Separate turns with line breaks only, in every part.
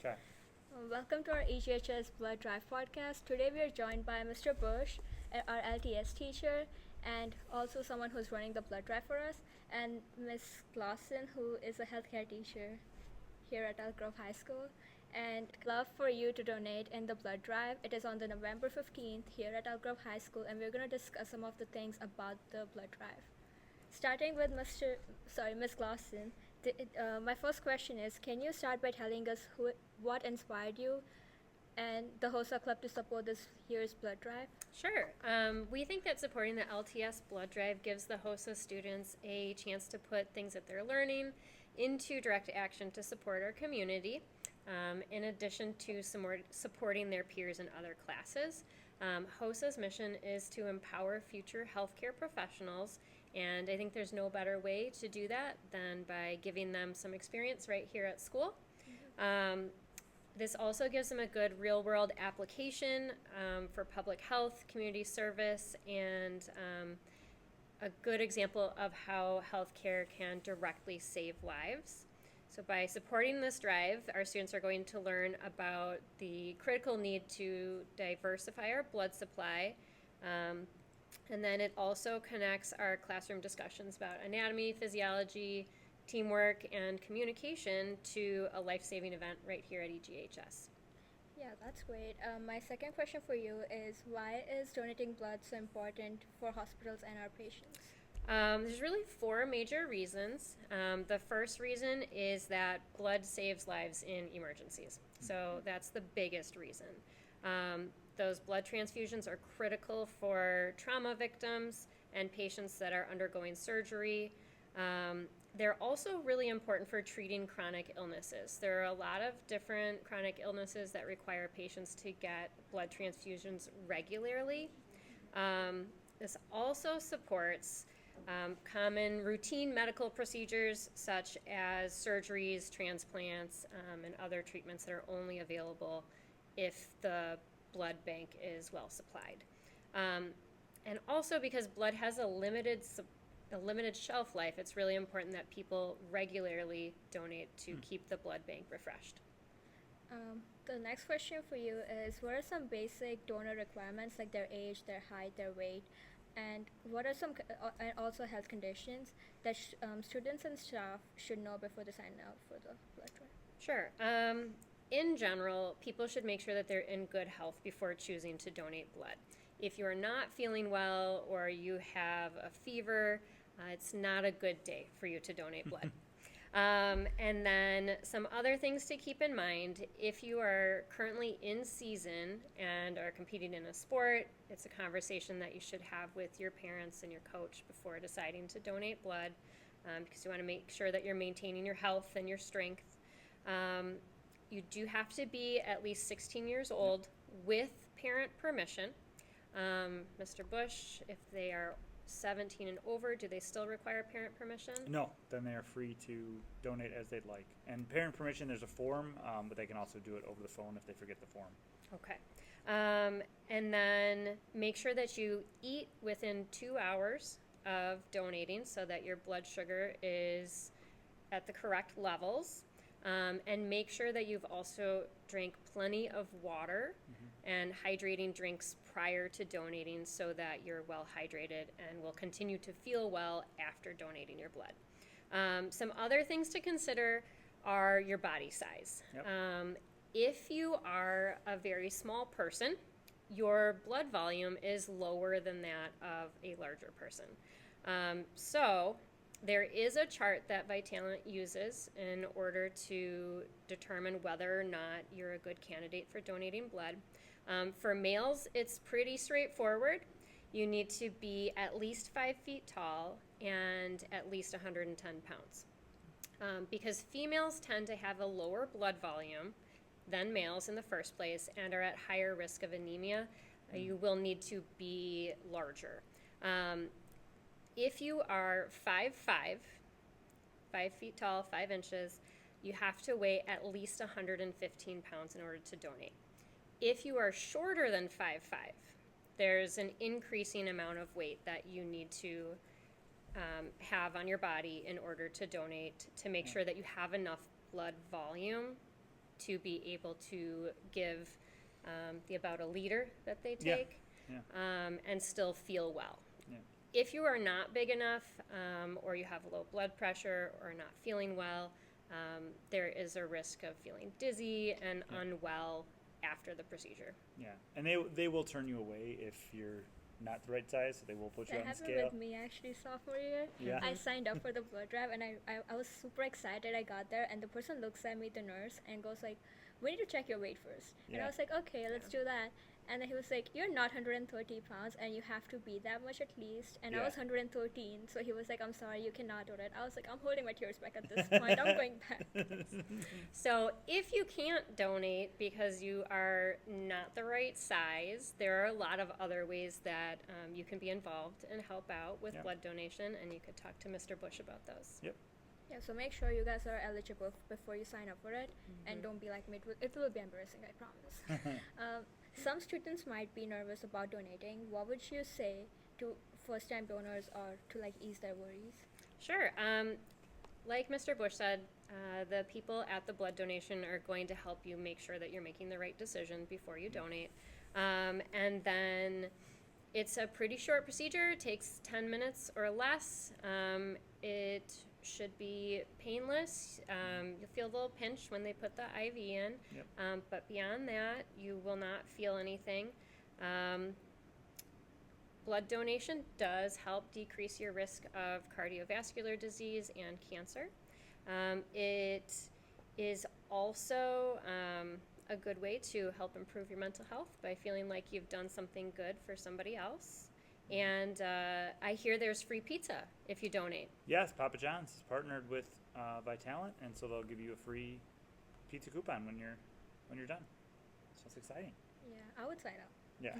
Okay.
Welcome to our EGHS Blood Drive podcast. Today we are joined by Mr. Bush, our LTS teacher, and also someone who's running the blood drive for us, and Miss Clausen, who is a healthcare teacher here at Elk Grove High School. And love for you to donate in the blood drive. It is on the November 15th here at Elk Grove High School, and we're going to discuss some of the things about the blood drive. Starting with Miss Clausen, my first question is, can you start by telling us what inspired you and the HOSA Club to support this year's blood drive?
Sure. We think that supporting the LTS blood drive gives the HOSA students a chance to put things that they're learning into direct action to support our community, in addition to supporting their peers in other classes. HOSA's mission is to empower future healthcare professionals, and I think there's no better way to do that than by giving them some experience right here at school. This also gives them a good real-world application for public health, community service, and a good example of how healthcare can directly save lives. So by supporting this drive, our students are going to learn about the critical need to diversify our blood supply. And then it also connects our classroom discussions about anatomy, physiology, teamwork, and communication to a life-saving event right here at EGHS.
Yeah, that's great. My second question for you is, why is donating blood so important for hospitals and our patients?
There's really four major reasons. The first reason is that blood saves lives in emergencies. So that's the biggest reason. Those blood transfusions are critical for trauma victims and patients that are undergoing surgery. They're also really important for treating chronic illnesses. There are a lot of different chronic illnesses that require patients to get blood transfusions regularly. This also supports common routine medical procedures such as surgeries, transplants, and other treatments that are only available if the blood bank is well supplied. And also because blood has a limited shelf life, it's really important that people regularly donate to keep the blood bank refreshed.
The next question for you is, what are some basic donor requirements, like their age, their height, their weight, and what are some and also health conditions that students and staff should know before they sign up for the blood drive?
Sure. In general, people should make sure that they're in good health before choosing to donate blood. If you're not feeling well or you have a fever, it's not a good day for you to donate blood. And then some other things to keep in mind: if you are currently in season and are competing in a sport, it's a conversation that you should have with your parents and your coach before deciding to donate blood, because you want to make sure that you're maintaining your health and your strength. You do have to be at least 16 years old with parent permission. Mr. Bush, if they are 17 and over, do they still require parent permission?
No, then they are free to donate as they'd like. And parent permission, there's a form, but they can also do it over the phone if they forget the form.
Okay. And then make sure that you eat within 2 hours of donating so that your blood sugar is at the correct levels. And make sure that you've also drank plenty of water and hydrating drinks prior to donating so that you're well hydrated and will continue to feel well after donating your blood. Some other things to consider are your body size.
Yep.
If you are a very small person, your blood volume is lower than that of a larger person. So there is a chart that Vitalant uses in order to determine whether or not you're a good candidate for donating blood. For males, it's pretty straightforward. You need to be at least 5 feet tall and at least 110 pounds. Because females tend to have a lower blood volume than males in the first place and are at higher risk of anemia, you will need to be larger. If you are 5'5", 5 feet tall, 5 inches, you have to weigh at least 115 pounds in order to donate. If you are shorter than 5'5", there's an increasing amount of weight that you need to have on your body in order to donate, to make sure that you have enough blood volume to be able to give the about a liter that they
Yeah.
take
Yeah.
and still feel well.
Yeah.
If you are not big enough or you have low blood pressure or not feeling well, there is a risk of feeling dizzy and
Yeah.
unwell after the procedure.
Yeah, and they will turn you away if you're not the right size, so they will put you
That
on the
happened
scale.
with me actually sophomore year.
Yeah.
I signed up for the blood drive and I was super excited. I got there and the person looks at me, the nurse, and goes like, "We need to check your weight first." And I
Yeah.
was like, "Okay, let's do that." And then he was like, "You're not 130 pounds and you have to be that much at least." And I
Yeah.
was 113, so he was like, "I'm sorry, you cannot do that." I was like, "I'm holding my tears back at this point. I'm going back."
So if you can't donate because you are not the right size, there are a lot of other ways that you can be involved and help out with
Yeah.
blood donation, and you could talk to Mr. Bush about those.
Yep.
Yeah, so make sure you guys are eligible before you sign up for it, and don't be like me. It will be embarrassing, I promise. Some students might be nervous about donating. What would you say to first-time donors or to like ease their worries?
Sure. Like Mr. Bush said, the people at the blood donation are going to help you make sure that you're making the right decision before you donate. And then it's a pretty short procedure. It takes 10 minutes or less. It should be painless. You'll feel a little pinch when they put the IV in.
Yep.
But beyond that, you will not feel anything. Blood donation does help decrease your risk of cardiovascular disease and cancer. It is also a good way to help improve your mental health by feeling like you've done something good for somebody else. And I hear there's free pizza if you donate.
Yes, Papa John's is partnered with Vitalant, and so they'll give you a free pizza coupon when you're done. So it's exciting.
Yeah, I would sign up.
Yeah.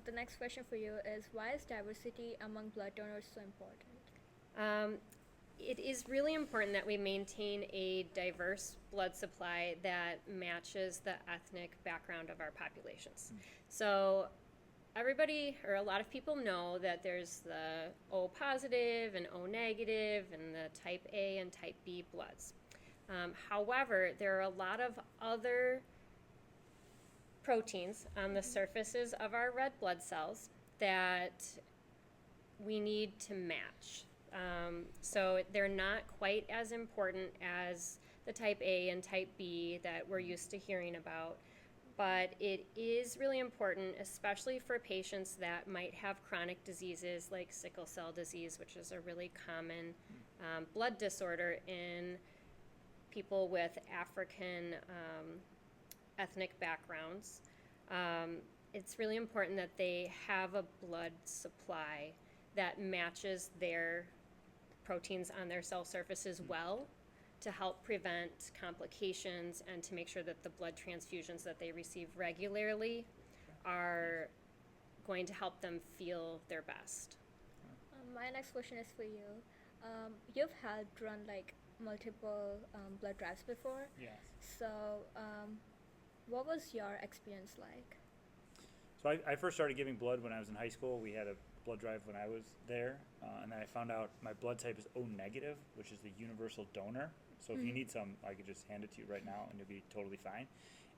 The next question for you is, why is diversity among blood donors so important?
It is really important that we maintain a diverse blood supply that matches the ethnic background of our populations. So everybody, or a lot of people, know that there's the O positive and O negative and the type A and type B bloods. However, there are a lot of other proteins on the surfaces of our red blood cells that we need to match. So they're not quite as important as the type A and type B that we're used to hearing about, but it is really important, especially for patients that might have chronic diseases like sickle cell disease, which is a really common blood disorder in people with African ethnic backgrounds. It's really important that they have a blood supply that matches their proteins on their cell surfaces well, to help prevent complications and to make sure that the blood transfusions that they receive regularly are going to help them feel their best.
My next question is for you. You've helped run like multiple blood drives before.
Yes.
So, what was your experience like?
So I first started giving blood when I was in high school. We had a blood drive when I was there, and then I found out my blood type is O negative, which is the universal donor. So if you need some, I could just hand it to you right now, and you'll be totally fine.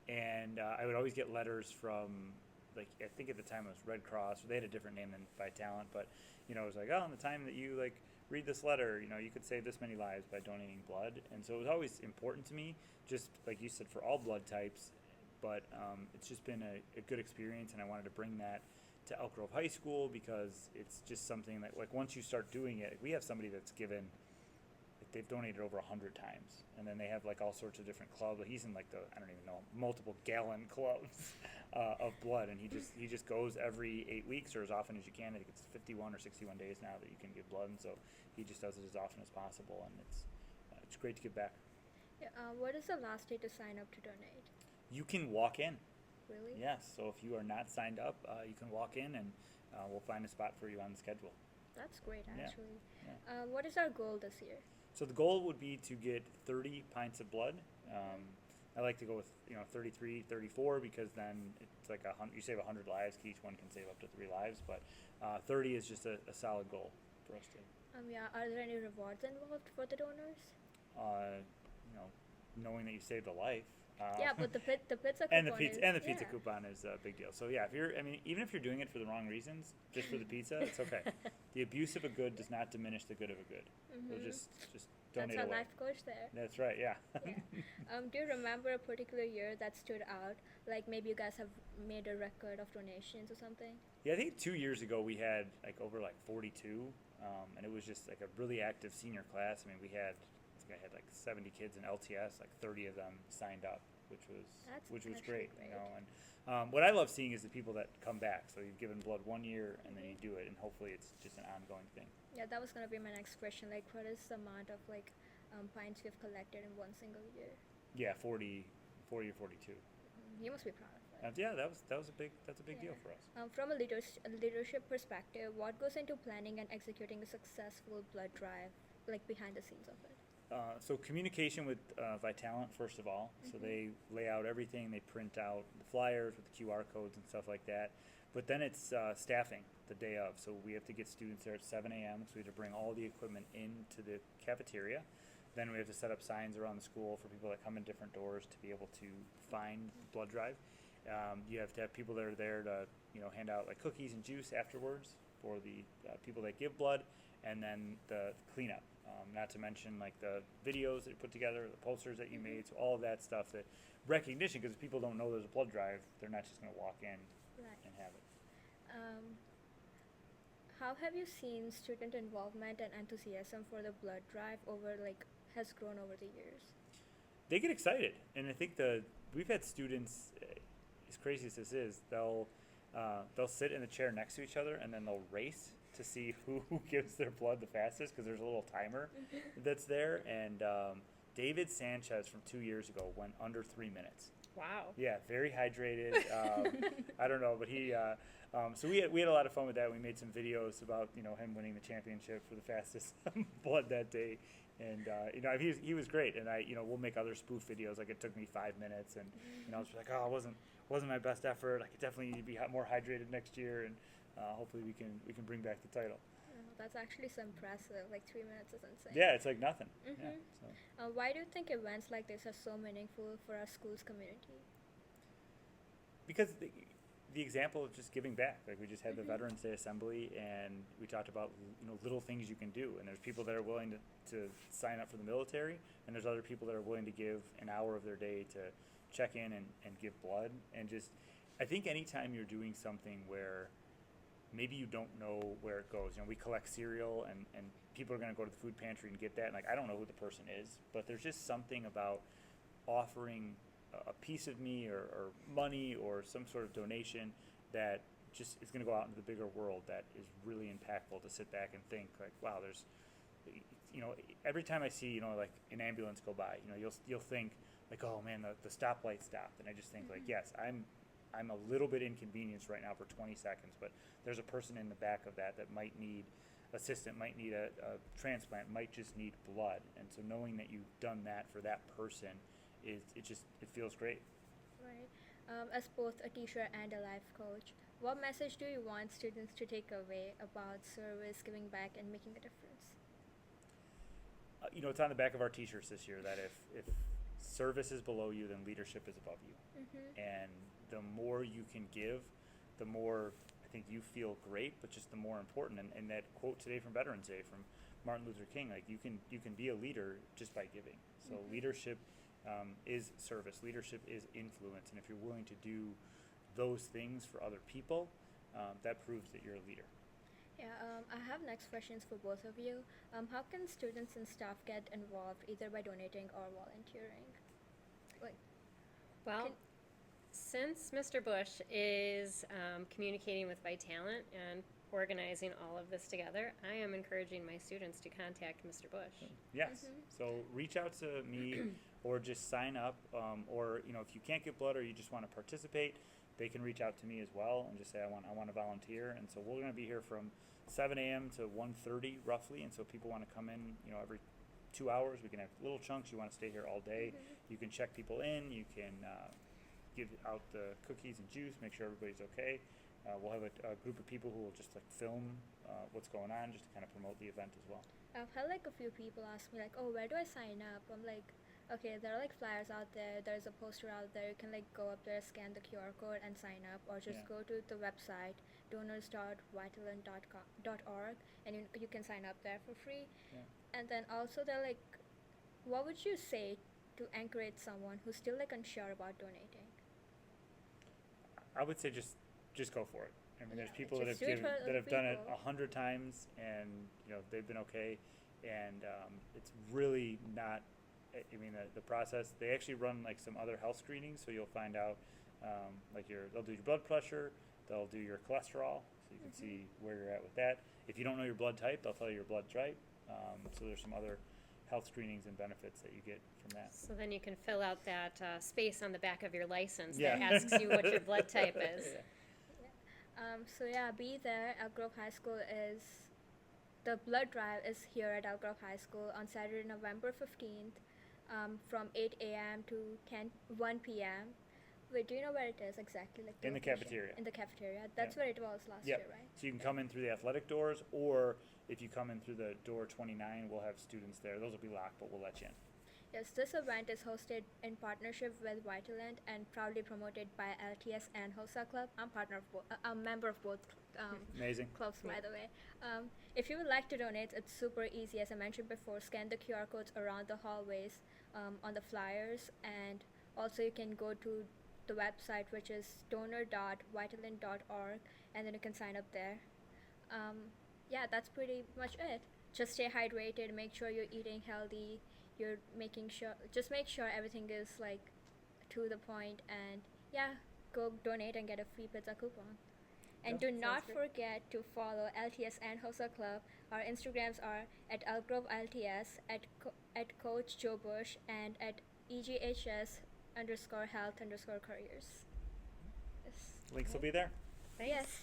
And I would always get letters from, like, I think at the time it was Red Cross, or they had a different name than Vitalant, but it was like, oh, in the time that you read this letter, you could save this many lives by donating blood. And so it was always important to me, just like you said, for all blood types. But it's just been a good experience, and I wanted to bring that to Elk Grove High School because it's just something that, like, once you start doing it, we have somebody that's given, like, they've donated over 100 times, and then they have like all sorts of different clubs. He's in like the, I don't even know, multiple gallon clubs of blood, and he just goes every 8 weeks or as often as you can. I think it's 51 or 61 days now that you can give blood, and so he just does it as often as possible, and it's great to give back.
Yeah, what is the last day to sign up to donate?
You can walk in.
Really?
Yes, so if you are not signed up, you can walk in, and we'll find a spot for you on the schedule.
That's great,
Yeah.
actually.
Yeah.
What is our goal this year?
So the goal would be to get 30 pints of blood. I like to go with 33, 34 because then it's like you save 100 lives. Each one can save up to 3 lives, but 30 is just a solid goal for us to.
Yeah. Are there any rewards involved for the donors?
knowing that you saved a life.
Yeah, but the pizza coupon
And the pizza
is, yeah.
coupon is a big deal. So yeah, even if you're doing it for the wrong reasons, just for the pizza, it's okay. The abuse of a good does not diminish the good of a good. So just donate
That's our
away.
life coach there.
That's right. Yeah.
Yeah. Do you remember a particular year that stood out? Like maybe you guys have made a record of donations or something?
Yeah, I think 2 years ago we had like over like 42, and it was just like a really active senior class. I mean, I think I had like 70 kids in LTS, like 30 of them signed up, which was
That's
great,
actually
you know. And what I love seeing is the people that come back. So you've given blood 1 year, and then you do it, and hopefully it's just an ongoing thing.
Yeah, that was gonna be my next question. Like, what is the amount of like pints we've collected in one single year?
Yeah, 40 or 42.
You must be proud of it.
Yeah, that's a big deal
Yeah.
for us.
From a leadership perspective, what goes into planning and executing a successful blood drive, like behind the scenes of it?
So communication with Vitalant, first of all. So they lay out everything. They print out the flyers with the QR codes and stuff like that. But then it's staffing the day of. So we have to get students there at 7 a.m. So we have to bring all the equipment into the cafeteria. Then we have to set up signs around the school for people that come in different doors to be able to find blood drive. You have to have people that are there to, hand out like cookies and juice afterwards for the people that give blood, and then the cleanup. Not to mention like the videos that you put together, the posters that you made, so all of that stuff. That recognition, because if people don't know there's a blood drive, they're not just going to walk in
Right.
and have it.
How have you seen student involvement and enthusiasm for the blood drive has grown over the years?
They get excited, and I think we've had students, as crazy as this is, they'll sit in the chair next to each other, and then they'll race to see who gives their blood the fastest, because there's a little timer that's there. And David Sanchez from 2 years ago went under 3 minutes.
Wow.
Yeah, very hydrated. I don't know, but he. So we had a lot of fun with that. We made some videos about him winning the championship for the fastest blood that day, and he was great. And we'll make other spoof videos. Like it took me 5 minutes, and I was like, oh, it wasn't my best effort. I could definitely need to be more hydrated next year, and hopefully we can bring back the title.
That's actually so impressive. Like 3 minutes is insane.
Yeah, it's like nothing. Yeah, so.
Why do you think events like this are so meaningful for our school's community?
Because the example of just giving back. Like we just had the Veterans Day Assembly, and we talked about little things you can do. And there's people that are willing to sign up for the military, and there's other people that are willing to give an hour of their day to check in and give blood. And just, I think anytime you're doing something where maybe you don't know where it goes. We collect cereal, and people are going to go to the food pantry and get that. And like, I don't know who the person is, but there's just something about offering a piece of me or money or some sort of donation that just is going to go out into the bigger world that is really impactful to sit back and think like, wow, there's, every time I see, like an ambulance go by, you'll think like, oh man, the stoplight stopped. And I just think like, yes, I'm a little bit inconvenienced right now for 20 seconds, but there's a person in the back of that might need assistance, might need a transplant, might just need blood. And so knowing that you've done that for that person, it feels great.
Right. As both a teacher and a life coach, what message do you want students to take away about service, giving back, and making a difference?
It's on the back of our t-shirts this year that if service is below you, then leadership is above you. And the more you can give, the more I think you feel great, but just the more important. And that quote today from Veterans Day from Martin Luther King, like you can be a leader just by giving. So leadership is service. Leadership is influence. And if you're willing to do those things for other people, that proves that you're a leader.
Yeah, I have next questions for both of you. How can students and staff get involved either by donating or volunteering?
Since Mr. Bush is communicating with Vitalant and organizing all of this together, I am encouraging my students to contact Mr. Bush.
Yes. So reach out to me or just sign up. Or if you can't get blood or you just want to participate, they can reach out to me as well and just say I want to volunteer. And so we're going to be here from 7 a.m. to 1:30 roughly. And so if people want to come in, every 2 hours, we can have little chunks. You want to stay here all day, you can check people in. You can give out the cookies and juice, make sure everybody's okay. We'll have a group of people who will just film what's going on, just to kind of promote the event as well.
I've had a few people ask me oh, where do I sign up? I'm like, Okay, there are like flyers out there. There's a poster out there. You can like go up there, scan the QR code, and sign up, or just
Yeah.
go to the website donors.vitalant.org, and you can sign up there for free.
Yeah.
And then also they're like, what would you say to encourage someone who's still like unsure about donating?
I would say just go for it. I mean, there's
Yeah,
people that
just
have
do it for other
done it
people.
100 times, and they've been okay, and it's really not. I mean, the process. They actually run like some other health screenings, so you'll find out they'll do your blood pressure, they'll do your cholesterol, so you can see where you're at with that. If you don't know your blood type, they'll tell you your blood type. So there's some other health screenings and benefits that you get from that.
So then you can fill out that space on the back of your license
Yeah.
that asks you what your blood type is.
Yeah.
So yeah, be there. Elk Grove High School is the blood drive is here at Elk Grove High School on Saturday, November 15th, from 8 a.m. to 1 p.m. Wait, do you know where it is exactly? Like
In the
location?
cafeteria.
In the cafeteria. That's
Yeah.
where it was last
Yep.
year, right?
So you can come in through the athletic doors, or if you come in through the door 29, we'll have students there. Those will be locked, but we'll let you in.
Yes, this event is hosted in partnership with Vitalant and proudly promoted by LTS and HOSA Club. I'm a member of both
Amazing.
clubs, by the way. If you would like to donate, it's super easy. As I mentioned before, scan the QR codes around the hallways on the flyers, and also you can go to the website, which is donor.vitalant.org, and then you can sign up there. Yeah, that's pretty much it. Just stay hydrated, make sure you're eating healthy, just make sure everything is like to the point, and yeah, go donate and get a free pizza coupon. And
Yeah,
do not
great.
forget to follow LTS and HOSA Club. Our Instagrams are at Elk Grove LTS, at Coach Joe Bush, and at EGHS_health_careers. Yes.
Links will be there.
Thanks.
Yes.